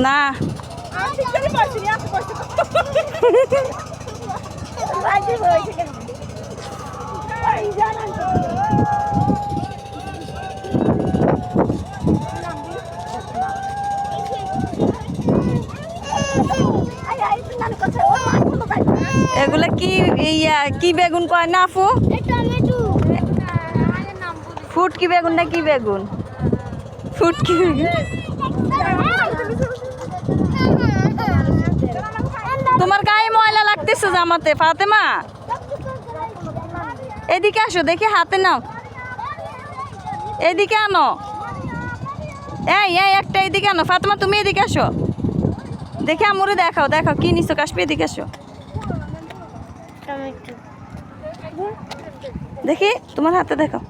না এগুলা কি কি বেগুন কয় না আপু? ফুট কি বেগুন না কি বেগুন? ফুট কি বেগুন? তোমার গায়ে ময়লা লাগতেছে জামাতে ফাতেমা, এদিকে আসো দেখি, হাতে নাও, এদিকে আনো। এই একটা এদিকে আনো ফাতেমা, তুমি এদিকে আসো দেখি, আমরে দেখাও দেখাও কি নিছো কাশপি, এদিকে আসো দেখি তোমার হাতে দেখাও।